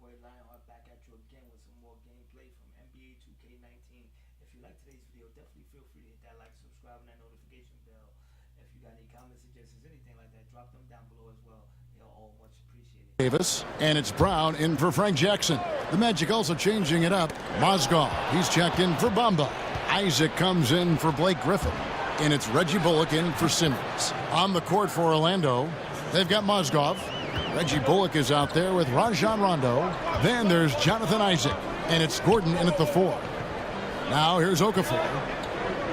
boy Lionheart back at you again with some more gameplay from NBA 2k19. If you like today's video, definitely feel free to hit that like, subscribe, and that notification bell. If you got any comments, suggestions, anything like that, drop them down below as well. They're all much appreciated. Davis, and it's Brown in for Frank Jackson. The Magic also changing it up. Mozgov, he's checked in for Bamba. Isaac comes in for Blake Griffin. And it's Reggie Bullock in for Simmons. On the court for Orlando, they've got Mozgov. Reggie Bullock is out there with Rajon Rondo. Then there's Jonathan Isaac, and it's Gordon in at the 4. Now here's Okafor.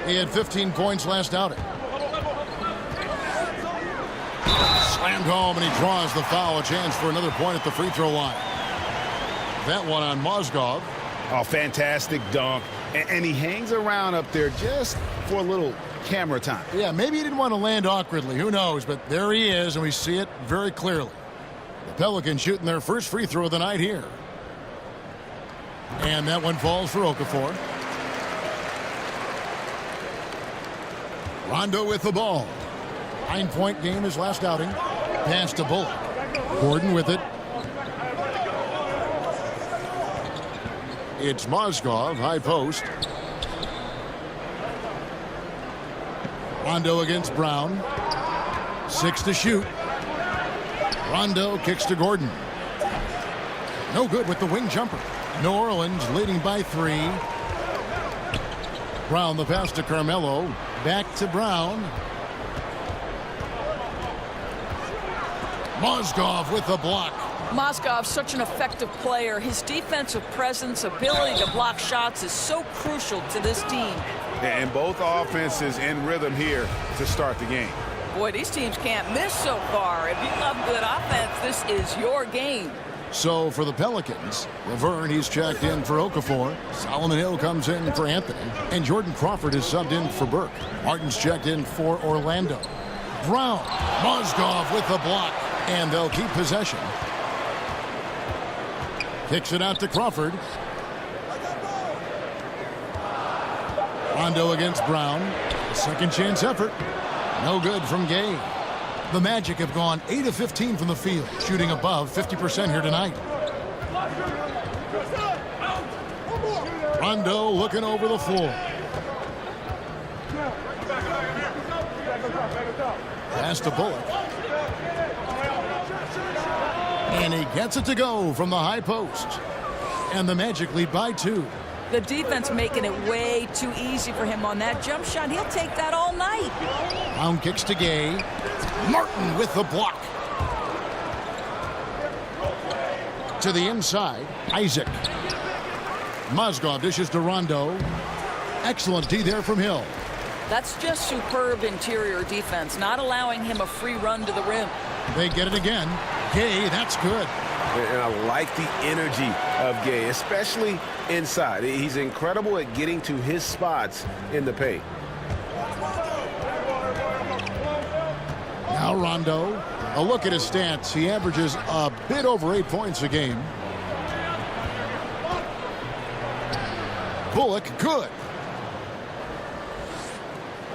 He had 15 points last outing. Slammed home, and he draws the foul. A chance for another point at the free throw line. That one on Mozgov. Oh, fantastic dunk. And he hangs around up there just for a little camera time. Yeah, maybe he didn't want to land awkwardly. Who knows? But there he is, and we see it very clearly. The Pelicans shooting their first free throw of the night here. And that one falls for Okafor. Rondo with the ball. 9-point game his last outing. Pass to Bullock. Gordon with it. It's Mozgov, high post. Rondo against Brown. 6 to shoot. Rondo kicks to Gordon. No good with the wing jumper. New Orleans leading by 3. Brown the pass to Carmelo. Back to Brown. Mozgov with the block. Mozgov's such an effective player. His defensive presence, ability to block shots is so crucial to this team. And both offenses in rhythm here to start the game. Boy, these teams can't miss so far. If you love good offense, this is your game. So for the Pelicans, Laverne, he's checked in for Okafor. Solomon Hill comes in for Anthony. And Jordan Crawford is subbed in for Burke. Martin's checked in for Orlando. Brown, Mozgov with the block. And they'll keep possession. Kicks it out to Crawford. Rondo against Brown. Second chance effort. No good from Gay. The Magic have gone 8 of 15 from the field, shooting above 50% here tonight. Rondo looking over the floor. Pass to Bullock. And he gets it to go from the high post. And the Magic lead by 2. The defense making it way too easy for him on that jump shot. He'll take that all night. Brown kicks to Gay. Martin with the block. To the inside, Isaac. Mozgov dishes to Rondo. Excellent D there from Hill. That's just superb interior defense, not allowing him a free run to the rim. They get it again. Gay, that's good. And I like the energy of Gay, especially inside. He's incredible at getting to his spots in the paint. Now Rondo. A look at his stats. He averages a bit over 8 points a game. Bullock, good.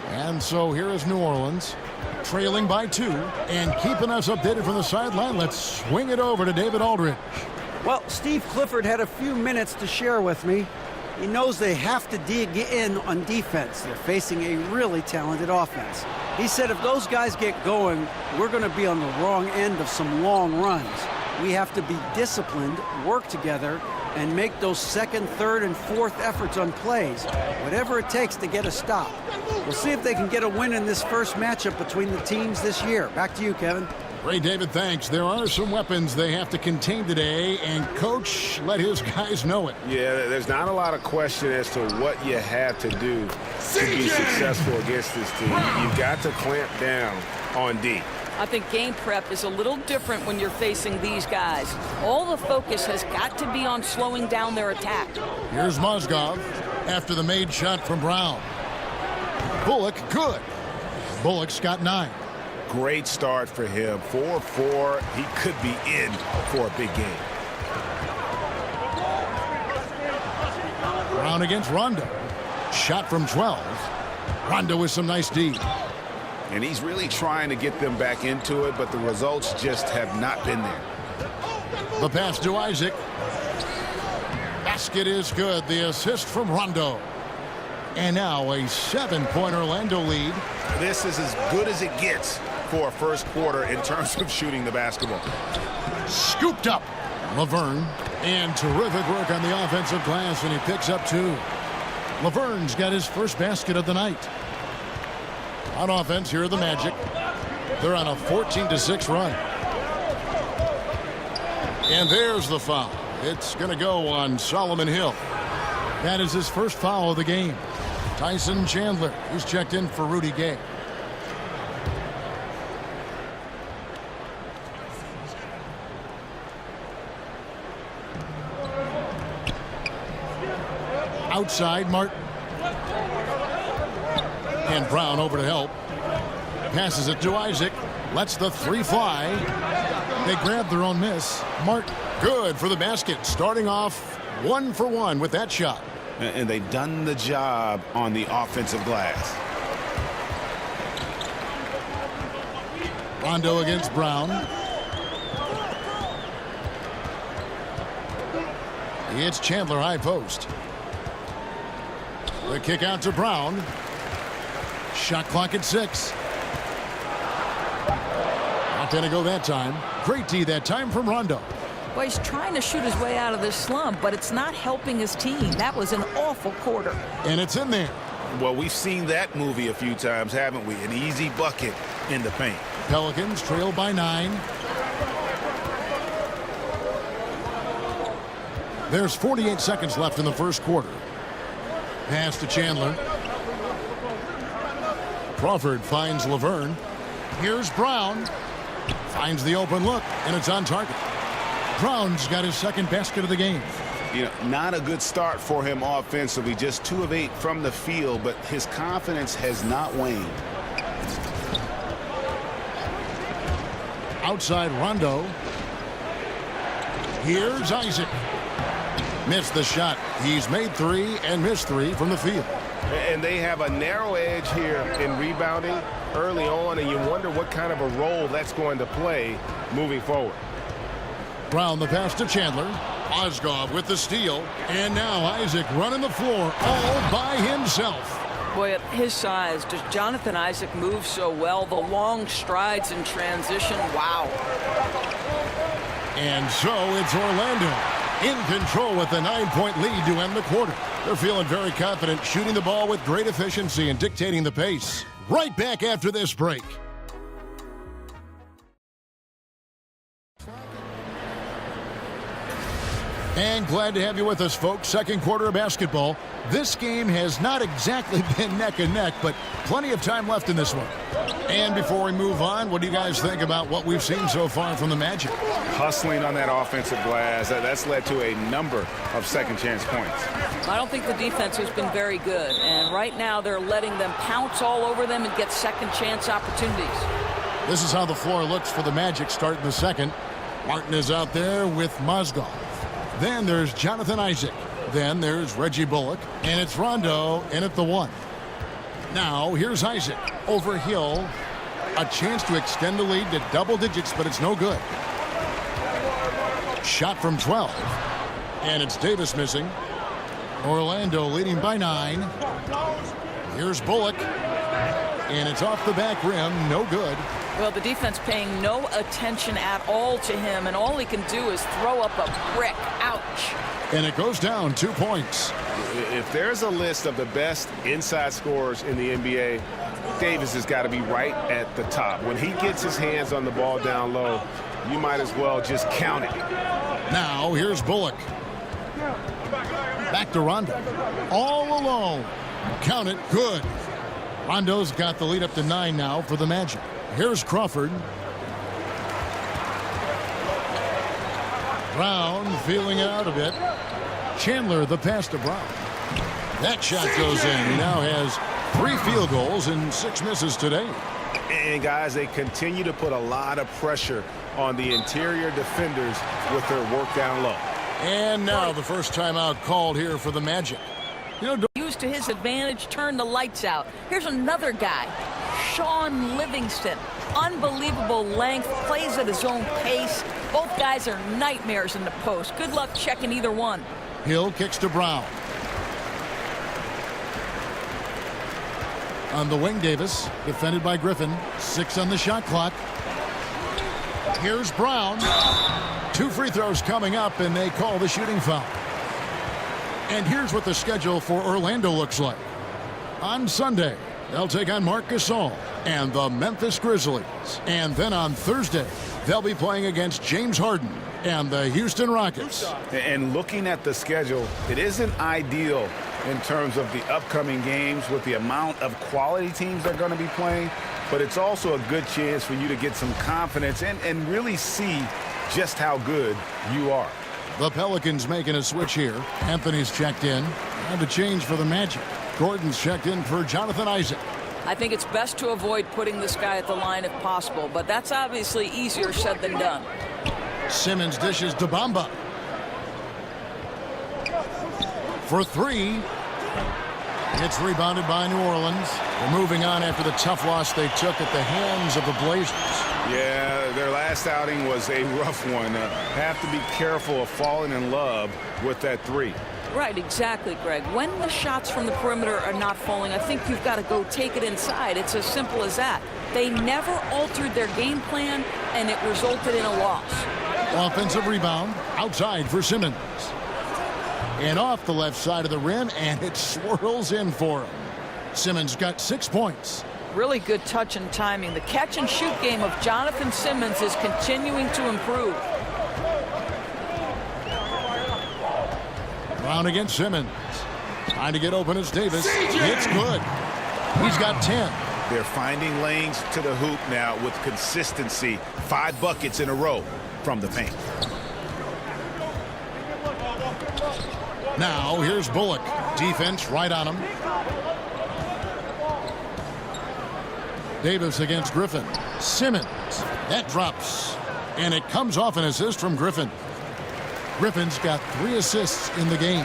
And so here is New Orleans, trailing by 2, and keeping us updated from the sideline. Let's swing it over to David Aldridge. Well, Steve Clifford had a few minutes to share with me. He knows they have to dig in on defense. They're facing a really talented offense. He said if those guys get going, we're going to be on the wrong end of some long runs. We have to be disciplined, work together, and make those second, third, and fourth efforts on plays, whatever it takes to get a stop. We'll see if they can get a win in this first matchup between the teams this year. Back to you, Kevin. Ray David, thanks. There are some weapons they have to contain today, and Coach let his guys know it. Yeah, there's not a lot of question as to what you have to do to be successful against this team. You've got to clamp down on D. I think game prep is a little different when you're facing these guys. All the focus has got to be on slowing down their attack. Here's Mozgov after the made shot from Brown. Bullock, good. Bullock's got 9. Great start for him. 4-4. He could be in for a big game. Brown against Rondo. Shot from 12. Rondo with some nice D. And he's really trying to get them back into it, but the results just have not been there. The pass to Isaac. Basket is good. The assist from Rondo. And now a 7-point Orlando lead. This is as good as it gets for a first quarter in terms of shooting the basketball. Scooped up. Laverne. And terrific work on the offensive glass, and he picks up 2. Laverne's got his first basket of the night. On offense, here are the Magic. They're on a 14-6 run. And there's the foul. It's going to go on Solomon Hill. That is his first foul of the game. Tyson Chandler, he's checked in for Rudy Gay. Outside, Martin. And Brown over to help. Passes it to Isaac. Lets the 3 fly. They grab their own miss. Martin, good for the basket. Starting off 1 for 1 with that shot. And they've done the job on the offensive glass. Rondo against Brown. It's Chandler high post. The kick out to Brown. Shot clock at 6. Not going to go that time. Great D that time from Rondo. Well, he's trying to shoot his way out of this slump, but it's not helping his team. That was an awful quarter. And it's in there. Well, we've seen that movie a few times, haven't we? An easy bucket in the paint. Pelicans trail by 9. There's 48 seconds left in the first quarter. Pass to Chandler. Crawford finds Laverne. Here's Brown. Finds the open look, and it's on target. Brown's got his second basket of the game. You know, not a good start for him offensively. Just 2 of 8 from the field, but his confidence has not waned. Outside Rondo. Here's Isaac. Missed the shot. He's made 3 and missed 3 from the field. And they have a narrow edge here in rebounding early on, and you wonder what kind of a role that's going to play moving forward. Brown the pass to Chandler. Mozgov with the steal. And now Isaac running the floor all by himself. Boy, at his size, does Jonathan Isaac move so well? The long strides in transition, wow. And so it's Orlando in control with a 9-point lead to end the quarter. They're feeling very confident, shooting the ball with great efficiency and dictating the pace. Right back after this break. And glad to have you with us, folks. Second quarter of basketball. This game has not exactly been neck and neck, but plenty of time left in this one. And before we move on, what do you guys think about what we've seen so far from the Magic? Hustling on that offensive glass, that's led to a number of second chance points. I don't think the defense has been very good, and right now they're letting them pounce all over them and get second chance opportunities. This is how the floor looks for the Magic starting the second. Martin is out there with Mozgov. Then there's Jonathan Isaac. Then there's Reggie Bullock. And it's Rondo in at the 1. Now here's Isaac over Hill. A chance to extend the lead to double digits, but it's no good. Shot from 12. And it's Davis missing. Orlando leading by 9. Here's Bullock. And it's off the back rim. No good. Well, the defense paying no attention at all to him, and all he can do is throw up a brick. Ouch. And it goes down 2 points. If there's a list of the best inside scorers in the NBA, Davis has got to be right at the top. When he gets his hands on the ball down low, you might as well just count it. Now here's Bullock. Back to Rondo. All alone. Count it. Good. Rondo's got the lead up to 9 now for the Magic. Here's Crawford. Brown feeling it out a bit. Chandler the pass to Brown. That shot goes in. He now has 3 field goals and 6 misses today. And guys, they continue to put a lot of pressure on the interior defenders with their work down low. And now the first timeout called here for the Magic. Used to his advantage, turn the lights out. Here's another guy Sean Livingston. Unbelievable length, plays at his own pace. Both guys are nightmares in the post. Good luck checking either one. Hill kicks to Brown. On the wing, Davis, defended by Griffin. 6 on the shot clock. Here's Brown. 2 free throws coming up, and they call the shooting foul. And here's what the schedule for Orlando looks like. On Sunday, they'll take on Marc Gasol and the Memphis Grizzlies. And then on Thursday, they'll be playing against James Harden and the Houston Rockets. And looking at the schedule, it isn't ideal in terms of the upcoming games with the amount of quality teams they're going to be playing, but it's also a good chance for you to get some confidence and really see just how good you are. The Pelicans making a switch here. Anthony's checked in. And a change for the Magic. Gordon's checked in for Jonathan Isaac. I think it's best to avoid putting this guy at the line if possible, but that's obviously easier said than done. Simmons dishes to Bamba. For 3. It's rebounded by New Orleans. They're moving on after the tough loss they took at the hands of the Blazers. Yeah, their last outing was a rough one. Have to be careful of falling in love with that 3. Right, exactly, Greg. When the shots from the perimeter are not falling, I think you've got to go take it inside. It's as simple as that. They never altered their game plan, and it resulted in a loss. Offensive rebound outside for Simmons. And off the left side of the rim, and it swirls in for him. Simmons got 6 points. Really good touch and timing. The catch-and-shoot game of Jonathan Simmons is continuing to improve. Brown against Simmons. Trying to get open as Davis. It's good. He's got 10. They're finding lanes to the hoop now with consistency. 5 buckets in a row from the paint. Now here's Bullock. Defense right on him. Davis against Griffin. Simmons. That drops. And it comes off an assist from Griffin. Griffin's got 3 assists in the game.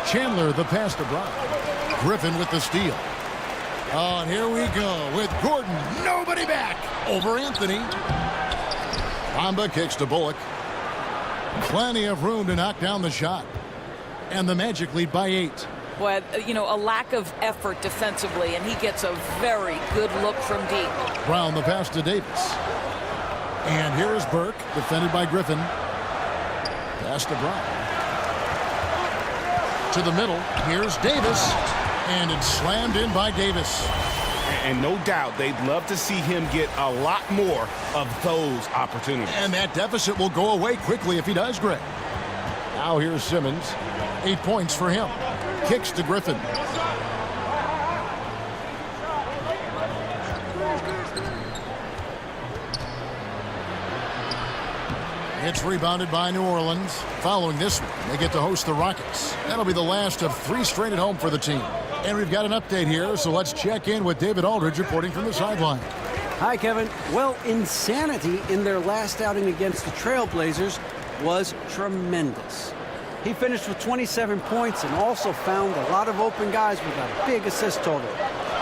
Chandler the pass to Brown. Griffin with the steal. Oh, and here we go with Gordon. Nobody back. Over Anthony. Bamba kicks to Bullock. Plenty of room to knock down the shot. And the Magic lead by 8. Boy, you know, a lack of effort defensively, and he gets a very good look from deep. Brown the pass to Davis. And here's Burke, defended by Griffin. Pass to Brown. To the middle. Here's Davis. And it's slammed in by Davis. And no doubt they'd love to see him get a lot more of those opportunities. And that deficit will go away quickly if he does, Greg. Now here's Simmons. 8 points for him. Kicks to Griffin. It's rebounded by New Orleans. Following this one, they get to host the Rockets. That'll be the last of 3 straight at home for the team. And we've got an update here, so let's check in with David Aldridge reporting from the sideline. Hi, Kevin. Well, insanity in their last outing against the Trailblazers was tremendous. He finished with 27 points and also found a lot of open guys with a big assist total.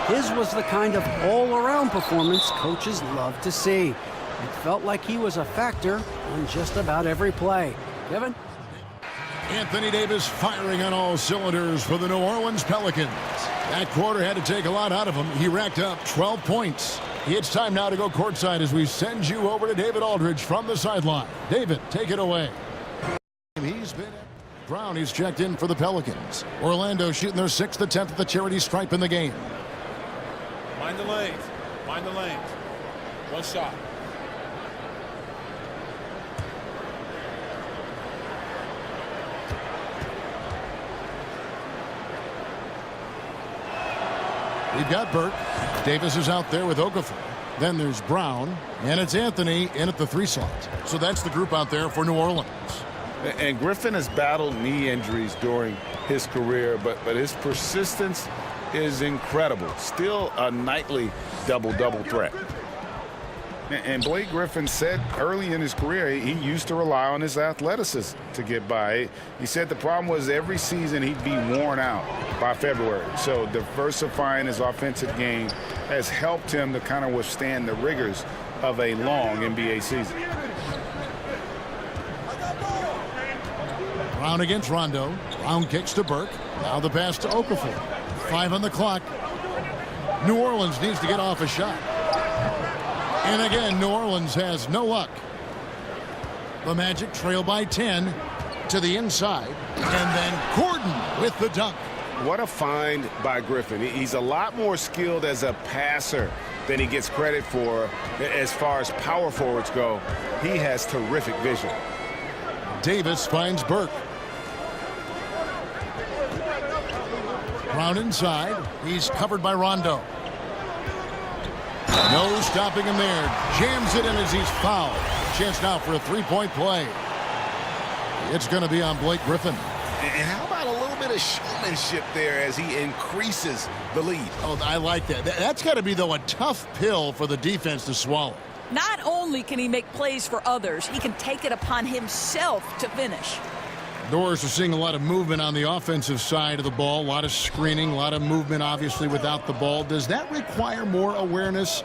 His was the kind of all-around performance coaches love to see. It felt like he was a factor on just about every play. Kevin? Anthony Davis firing on all cylinders for the New Orleans Pelicans. That quarter had to take a lot out of him. He racked up 12 points. It's time now to go courtside as we send you over to David Aldridge from the sideline. David, take it away. He's been Brown, he's checked in for the Pelicans. Orlando shooting their 6th attempt at the charity stripe in the game. Mind the lanes. Mind the lanes. One shot. We've got Burke. Davis is out there with Okafor. Then there's Brown. And it's Anthony in at the 3 slot. So that's the group out there for New Orleans. And Griffin has battled knee injuries during his career, but his persistence is incredible. Still a nightly double-double threat. And Blake Griffin said early in his career he used to rely on his athleticism to get by. He said the problem was every season he'd be worn out by February. So diversifying his offensive game has helped him to kind of withstand the rigors of a long NBA season. Brown against Rondo. Brown kicks to Burke. Now the pass to Okafor. 5 on the clock. New Orleans needs to get off a shot. And again, New Orleans has no luck. The Magic trail by 10 to the inside. And then Gordon with the dunk. What a find by Griffin. He's a lot more skilled as a passer than he gets credit for as far as power forwards go. He has terrific vision. Davis finds Burke. Brown inside. He's covered by Rondo. No stopping him there. Jams it in as he's fouled. Chance now for a three-point play. It's going to be on Blake Griffin. And how about a little bit of showmanship there as he increases the lead? Oh, I like that. That's got to be, though, a tough pill for the defense to swallow. Not only can he make plays for others, he can take it upon himself to finish. Doors are seeing a lot of movement on the offensive side of the ball, a lot of screening, a lot of movement, obviously, without the ball. Does that require more awareness,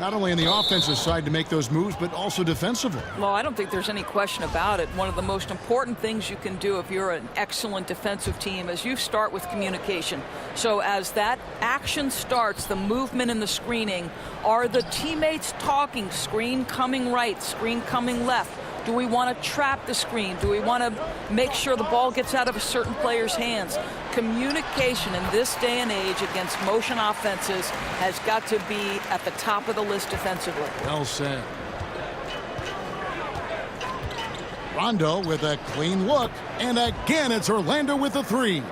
not only on the offensive side to make those moves, but also defensively? Well, I don't think there's any question about it. One of the most important things you can do if you're an excellent defensive team is you start with communication. So as that action starts, the movement and the screening, are the teammates talking? Screen coming right, screen coming left. Do we want to trap the screen? Do we want to make sure the ball gets out of a certain player's hands? Communication in this day and age against motion offenses has got to be at the top of the list defensively. Well said. Rondo with a clean look, and again it's Orlando with the three.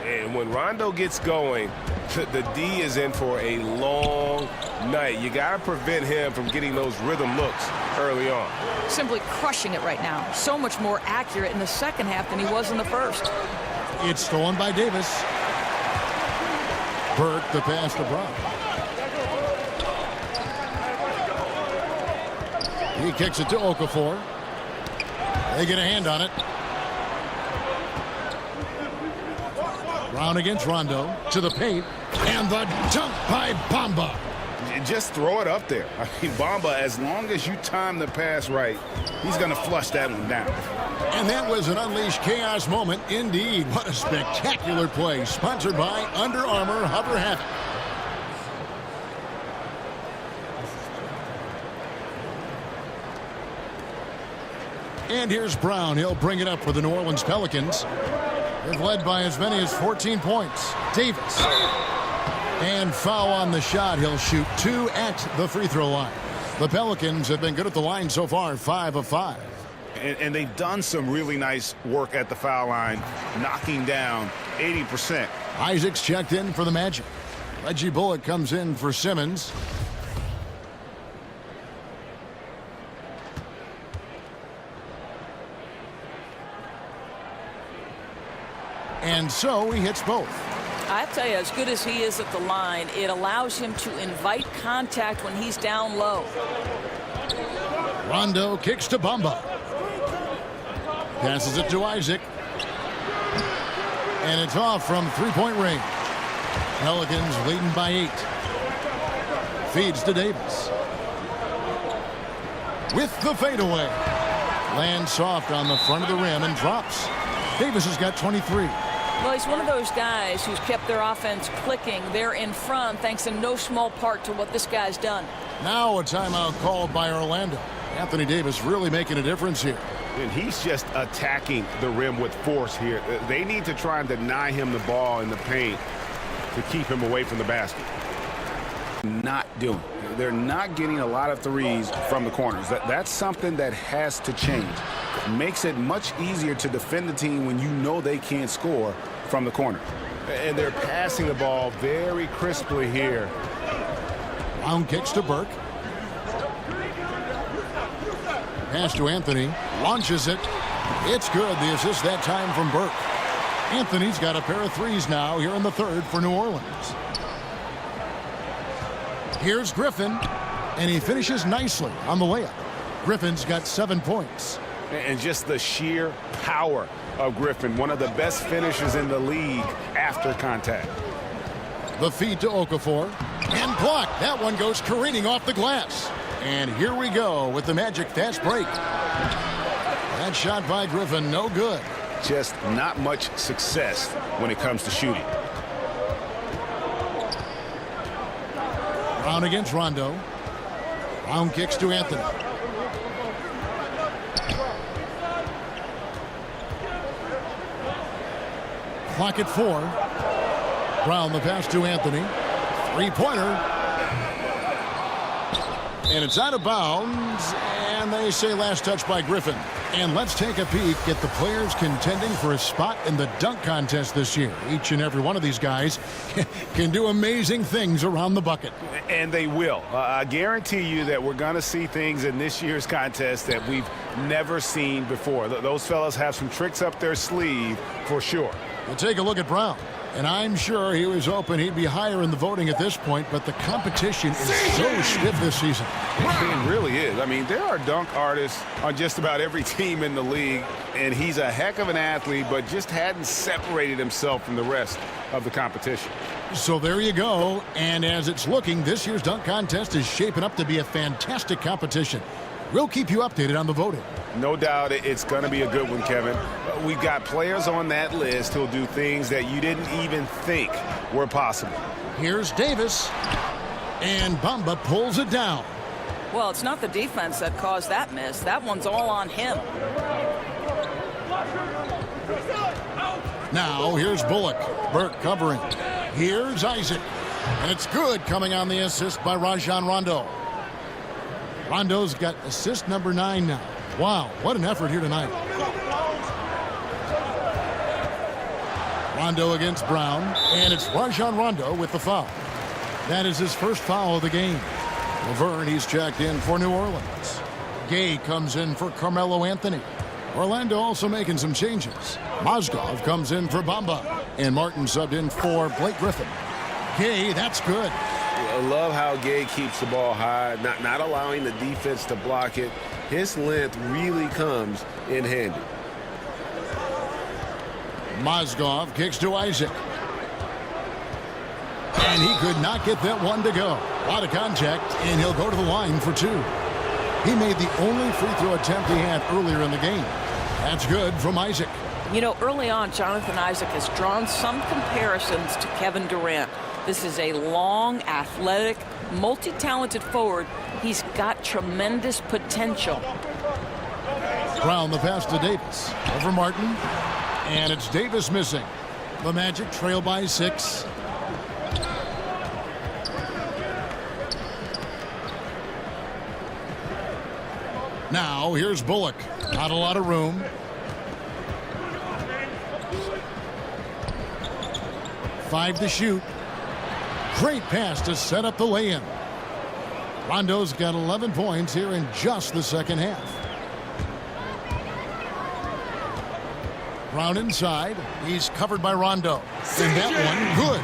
And when Rondo gets going, the D is in for a long night. You got to prevent him from getting those rhythm looks early on. Simply crushing it right now. So much more accurate in the second half than he was in the first. It's stolen by Davis. Burke, the pass to Brown. He kicks it to Okafor. They get a hand on it. Brown against Rondo to the paint, and the dunk by Bamba. Just throw it up there. I mean, Bamba, as long as you time the pass right, he's going to flush that one down. And that was an unleashed chaos moment indeed. What a spectacular play. Sponsored by Under Armour Hover Havoc. And here's Brown. He'll bring it up for the New Orleans Pelicans. They've led by as many as 14 points. Davis. And foul on the shot. He'll shoot 2 at the free throw line. The Pelicans have been good at the line so far, 5 of 5. And they've done some really nice work at the foul line, knocking down 80%. Isaac's checked in for the Magic. Reggie Bullock comes in for Simmons. And so he hits both. I tell you, as good as he is at the line, it allows him to invite contact when he's down low. Rondo kicks to Bamba. Passes it to Isaac. And it's off from three-point range. Pelicans leading by 8. Feeds to Davis. With the fadeaway. Lands soft on the front of the rim and drops. Davis has got 23. Well, he's one of those guys who's kept their offense clicking. They're in front thanks in no small part to what this guy's done. Now a timeout called by Orlando. Anthony Davis really making a difference here. And he's just attacking the rim with force here. They need to try and deny him the ball in the paint to keep him away from the basket. They're not getting a lot of threes from the corners. That's something that has to change. It makes it much easier to defend the team when you know they can't score from the corner. And they're passing the ball very crisply here. Brown kicks to Burke. Pass to Anthony. Launches it. It's good. The assist that time from Burke. Anthony's got a pair of threes now here in the third for New Orleans. Here's Griffin. And he finishes nicely on the layup. Griffin's got 7 points. And just the sheer power of Griffin, one of the best finishers in the league after contact. The feed to Okafor. And blocked. That one goes careening off the glass. And here we go with the Magic fast break. That shot by Griffin, no good. Just not much success when it comes to shooting. Brown against Rondo. Brown kicks to Anthony. Clock at 4. Brown the pass to Anthony. Three-pointer. And it's out of bounds. And they say last touch by Griffin. And let's take a peek at the players contending for a spot in the dunk contest this year. Each and every one of these guys can do amazing things around the bucket. And they will. I guarantee you that we're going to see things in this year's contest that we've never seen before. Those fellas have some tricks up their sleeve for sure. We'll take a look at Brown. And I'm sure he was hoping he'd be higher in the voting at this point, but the competition is so stiff this season. It really is. I mean, there are dunk artists on just about every team in the league, and he's a heck of an athlete, but just hadn't separated himself from the rest of the competition. So there you go. And as it's looking, this year's dunk contest is shaping up to be a fantastic competition. We'll keep you updated on the voting. No doubt it's going to be a good one, Kevin. We've got players on that list who'll do things that you didn't even think were possible. Here's Davis. And Bamba pulls it down. Well, it's not the defense that caused that miss. That one's all on him. Now here's Bullock. Burke covering. Here's Isaac. And it's good, coming on the assist by Rajon Rondo. Rondo's got assist number 9 now. Wow, what an effort here tonight. Rondo against Brown, and it's Rajon Rondo with the foul. That is his first foul of the game. Laverne, he's checked in for New Orleans. Gay comes in for Carmelo Anthony. Orlando also making some changes. Mozgov comes in for Bamba, and Martin subbed in for Blake Griffin. Gay, that's good. I love how Gay keeps the ball high, not allowing the defense to block it. His length really comes in handy. Mozgov kicks to Isaac. And he could not get that one to go. A lot of contact, and he'll go to the line for 2. He made the only free throw attempt he had earlier in the game. That's good from Isaac. You know, early on, Jonathan Isaac has drawn some comparisons to Kevin Durant. This is a long, athletic, multi-talented forward. He's got tremendous potential. Brown the pass to Davis. Over Martin. And it's Davis missing. The Magic trail by 6. Now here's Bullock. Not a lot of room. Five to shoot. Great pass to set up the lay-in. Rondo's got 11 points here in just the second half. Brown inside. He's covered by Rondo. And that one, good.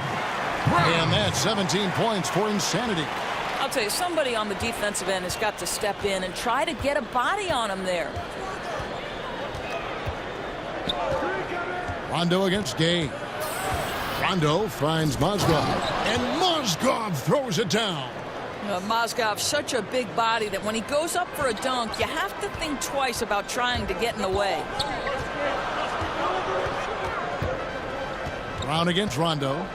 And that's 17 points for Insanity. I'll tell you, somebody on the defensive end has got to step in and try to get a body on him there. Rondo against Gay. Rondo finds Mozgov. And Mozgov throws it down. Mozgov's such a big body that when he goes up for a dunk, you have to think twice about trying to get in the way. Brown against Rondo.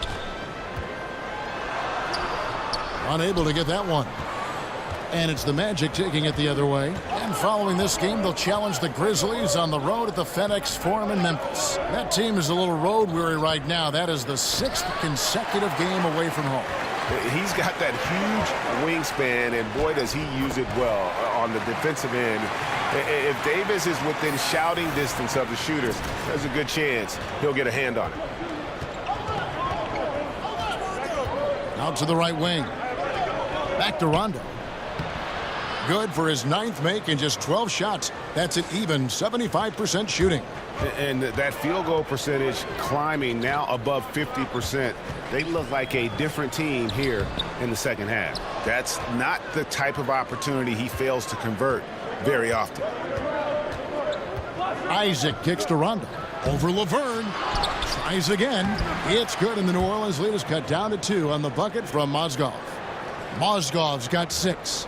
Unable to get that one. And it's the Magic taking it the other way. And following this game, they'll challenge the Grizzlies on the road at the FedEx Forum in Memphis. That team is a little road weary right now. That is the 6th consecutive game away from home. He's got that huge wingspan, and boy, does he use it well on the defensive end. If Davis is within shouting distance of the shooters, there's a good chance he'll get a hand on it. Out to the right wing. Back to Rondo. Good for his 9th make in just 12 shots. That's an even 75% shooting. And that field goal percentage climbing now above 50%. They look like a different team here in the second half. That's not the type of opportunity he fails to convert very often. Isaac kicks to Rondo. Over Laverne. Tries again. It's good, and the New Orleans lead is cut down to 2 on the bucket from Mozgov. Mozgov's got 6.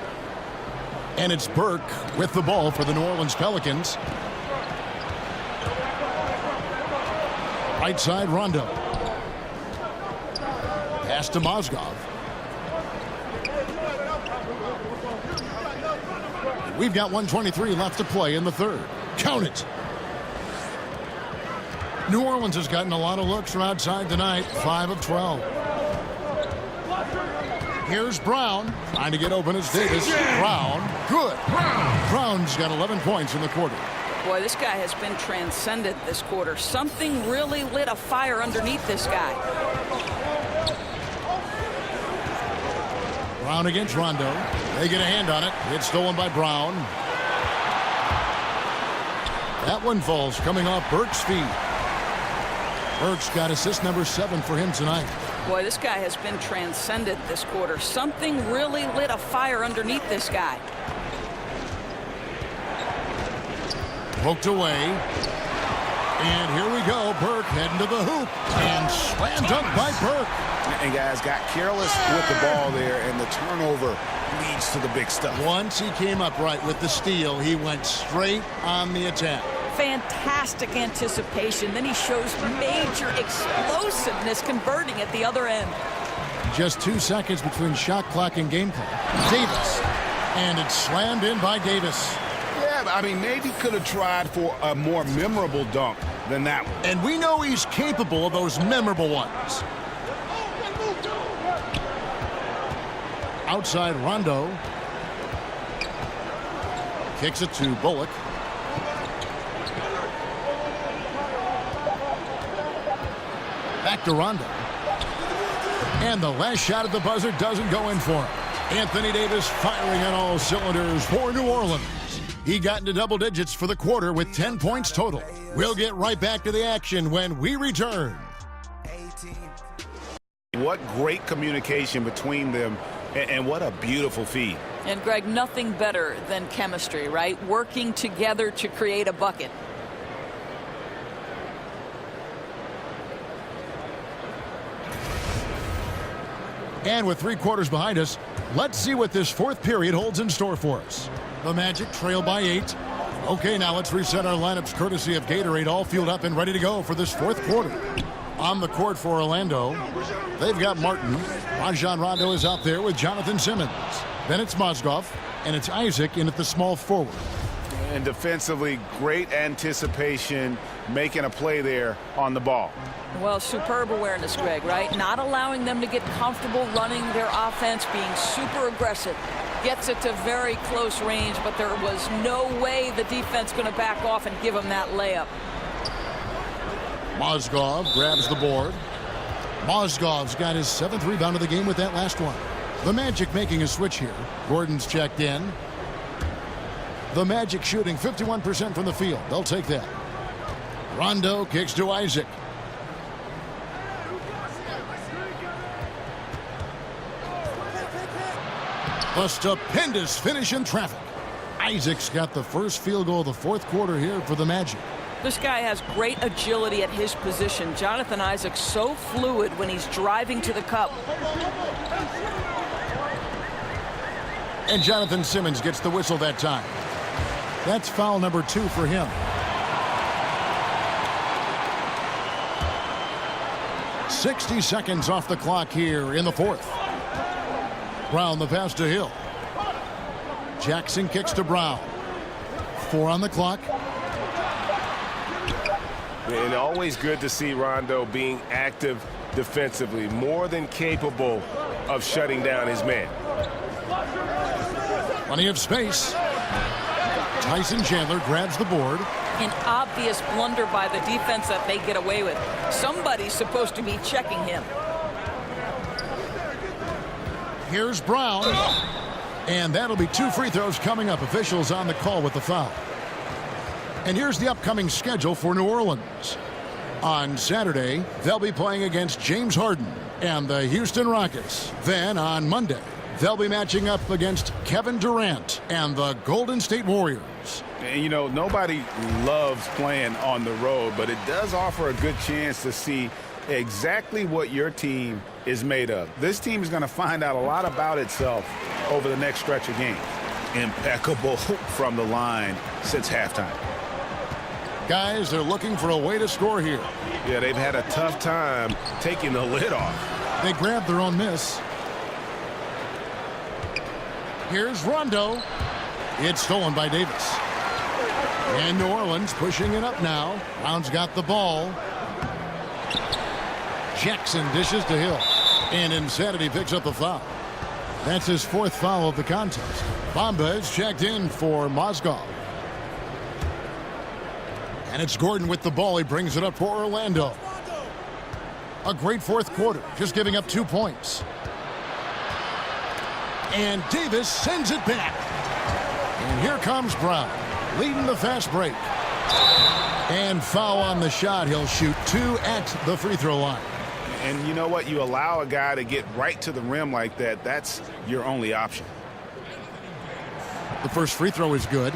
And it's Burke with the ball for the New Orleans Pelicans. Right side, Rondo. Pass to Mozgov. We've got 1:23 left to play in the third. Count it. New Orleans has gotten a lot of looks from outside tonight. 5 of 12. Here's Brown. Trying to get open as Davis. Brown. Good. Brown's got 11 points in the quarter. Boy, this guy has been transcendent this quarter. Something really lit a fire underneath this guy. Brown against Rondo. They get a hand on it. It's stolen by Brown. That one falls coming off Burke's feet. Burke's got assist number 7 for him tonight. Boy, this guy has been transcendent this quarter. Something really lit a fire underneath this guy. Poked away. And here we go. Burke heading to the hoop. And slam dunk by Burke. And guys got careless with the ball there, and the turnover leads to the big stuff. Once he came up right with the steal, he went straight on the attack. Fantastic anticipation. Then he shows major explosiveness converting at the other end. Just 2 seconds between shot clock and game clock. Davis. And it's slammed in by Davis. Yeah, I mean, maybe could have tried for a more memorable dunk than that one. And we know he's capable of those memorable ones. Outside Rondo. Kicks it to Bullock. Back to Rondo. And the last shot at the buzzer doesn't go in for him. Anthony Davis firing on all cylinders for New Orleans. He got into double digits for the quarter with 10 points total. We'll get right back to the action when we return. What great communication between them, and what a beautiful feed. And Greg, nothing better than chemistry, right? Working together to create a bucket. And with 3 quarters behind us, let's see what this fourth period holds in store for us. The Magic trail by 8. Okay, now let's reset our lineups courtesy of Gatorade, all fueled up and ready to go for this fourth quarter. On the court for Orlando, they've got Martin. Rajon Rondo is out there with Jonathan Simmons. Then it's Mozgov, and it's Isaac in at the small forward. And defensively, great anticipation, making a play there on the ball. Well, superb awareness, Greg, right? Not allowing them to get comfortable running their offense, being super aggressive. Gets it to very close range, but there was no way the defense going to back off and give him that layup. Mozgov grabs the board. Mozgov's got his 7th rebound of the game with that last one. The Magic making a switch here. Gordon's checked in. The Magic shooting 51% from the field. They'll take that. Rondo kicks to Isaac. A stupendous finish in traffic. Isaac's got the first field goal of the fourth quarter here for the Magic. This guy has great agility at his position. Jonathan Isaac so fluid when he's driving to the cup. And Jonathan Simmons gets the whistle that time. That's foul number 2 for him. "60 seconds off the clock here in the fourth. Brown the pass to Hill. Jackson kicks to Brown. 4 on the clock. And always good to see Rondo being active defensively, more than capable of shutting down his man. Plenty of space. Tyson Chandler grabs the board. An obvious blunder by the defense that they get away with. Somebody's supposed to be checking him. Here's Brown. And that'll be 2 free throws coming up. Officials on the call with the foul. And here's the upcoming schedule for New Orleans. On Saturday, they'll be playing against James Harden and the Houston Rockets. Then on Monday, they'll be matching up against Kevin Durant and the Golden State Warriors. And, you know, nobody loves playing on the road, but it does offer a good chance to see exactly what your team is made of. This team is going to find out a lot about itself over the next stretch of games. Impeccable from the line since halftime. Guys, they're looking for a way to score here. Yeah, they've had a tough time taking the lid off. They grabbed their own miss. Here's Rondo. It's stolen by Davis. And New Orleans pushing it up now. Brown's got the ball. Jackson dishes to Hill. And Insanity picks up the foul. That's his 4th foul of the contest. Bamba is checked in for Mozgov. And it's Gordon with the ball. He brings it up for Orlando. A great 4th quarter, just giving up 2 points. And Davis sends it back. And here comes Brown, leading the fast break. And foul on the shot. He'll shoot 2 at the free throw line. And you know what? You allow a guy to get right to the rim like that, that's your only option. The first free throw is good.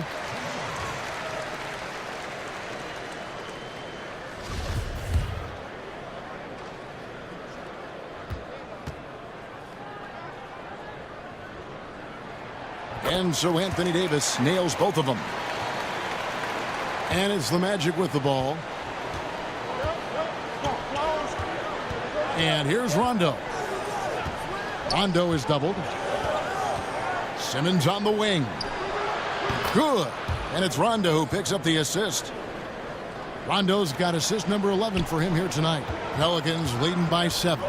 And so Anthony Davis nails both of them. And it's the Magic with the ball. And here's Rondo. Rondo is doubled. Simmons on the wing. Good. And it's Rondo who picks up the assist. Rondo's got assist number 11 for him here tonight. Pelicans leading by 7.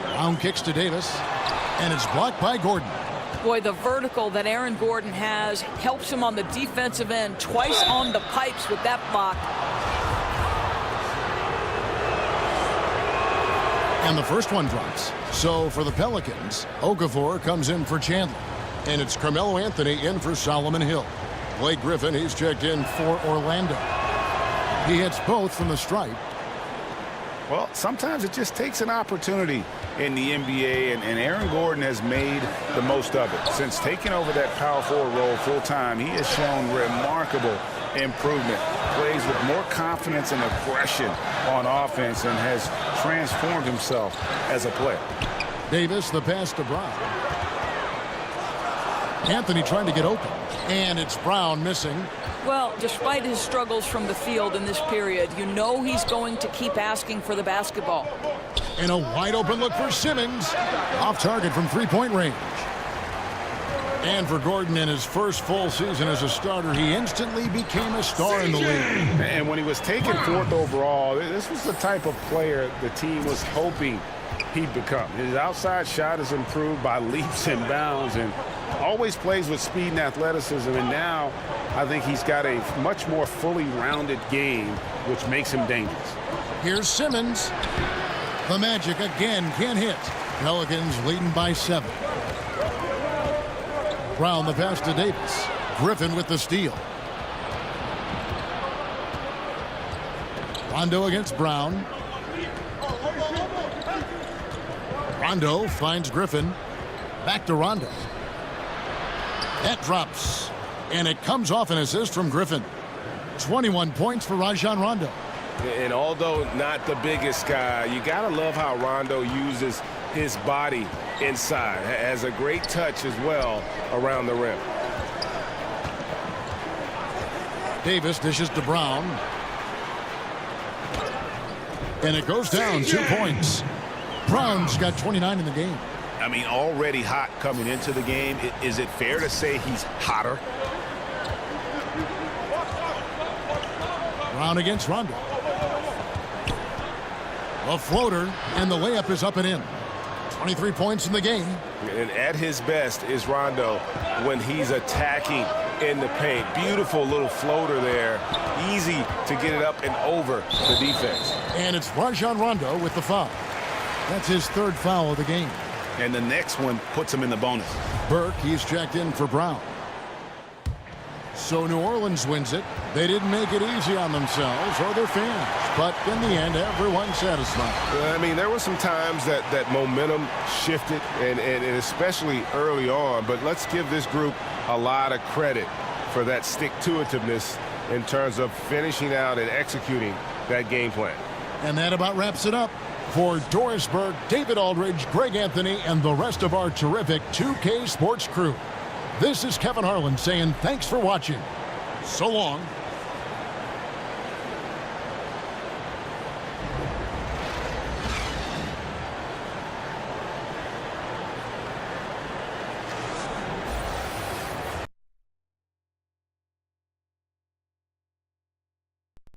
Brown kicks to Davis. And it's blocked by Gordon. Boy, the vertical that Aaron Gordon has helps him on the defensive end. Twice on the pipes with that block. And the first one drops. So for the Pelicans, Okafor comes in for Chandler. And it's Carmelo Anthony in for Solomon Hill. Blake Griffin, he's checked in for Orlando. He hits both from the stripe. Well, sometimes it just takes an opportunity in the NBA, and Aaron Gordon has made the most of it. Since taking over that power forward role full time, he has shown remarkable improvement. Plays with more confidence and aggression on offense and has transformed himself as a player. Davis, the pass to Brown. Anthony trying to get open. And it's Brown missing. Well, despite his struggles from the field in this period, you know he's going to keep asking for the basketball. And a wide open look for Simmons. Off target from 3-point range. And for Gordon, in his first full season as a starter, he instantly became a star in the league. And when he was taken 4th overall, this was the type of player the team was hoping he'd become. His outside shot has improved by leaps and bounds and always plays with speed and athleticism. And now I think he's got a much more fully rounded game, which makes him dangerous. Here's Simmons. The Magic again can't hit. Pelicans leading by 7. Brown the pass to Davis. Griffin with the steal. Rondo against Brown. Rondo finds Griffin. Back to Rondo. That drops. And it comes off an assist from Griffin. 21 points for Rajon Rondo. And although not the biggest guy, you got to love how Rondo uses his body inside. Has a great touch as well around the rim. Davis dishes to Brown. And it goes down 2 points. Brown's got 29 in the game. I mean, already hot coming into the game. Is it fair to say he's hotter? Brown against Rondo. A floater, and the layup is up and in. 23 points in the game. And at his best is Rondo when he's attacking in the paint. Beautiful little floater there. Easy to get it up and over the defense. And it's Rajon Rondo with the foul. That's his 3rd foul of the game. and the next one puts him in the bonus. Burke, he's checked in for Brown. So New Orleans wins it. They didn't make it easy on themselves or their fans, but in the end, everyone's satisfied. I mean, there were some times that momentum shifted, and especially early on, but let's give this group a lot of credit for that stick-to-itiveness in terms of finishing out and executing that game plan. And that about wraps it up. For Doris Burke, David Aldridge, Greg Anthony, and the rest of our terrific 2K Sports crew, this is Kevin Harlan saying thanks for watching. So long.